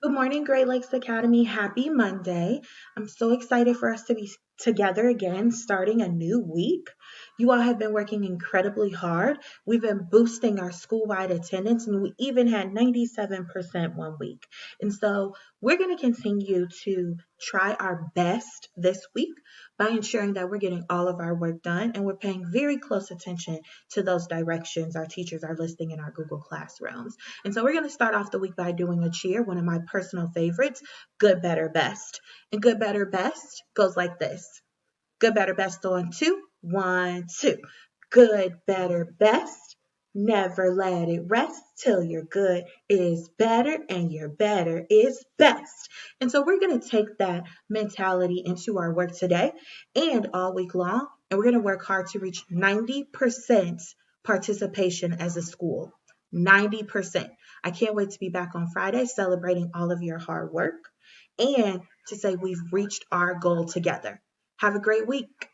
Good morning, Great Lakes Academy. Happy Monday. I'm so excited for us to be together again, starting a new week. You all have been working incredibly hard. We've been boosting our school-wide attendance, and we even had 97% one week. And so we're going to continue to try our best this week by ensuring that we're getting all of our work done and we're paying very close attention to those directions our teachers are listing in our Google Classrooms. And so we're going to start off the week by doing a cheer, one of my personal favorites, good, better, best. And good, better, best goes like this. Good, better, best on two. One, two. Good, better, best. Never let it rest till your good is better and your better is best. And so we're going to take that mentality into our work today and all week long. And we're going to work hard to reach 90% participation as a school. 90%. I can't wait to be back on Friday celebrating all of your hard work and to say we've reached our goal together. Have a great week.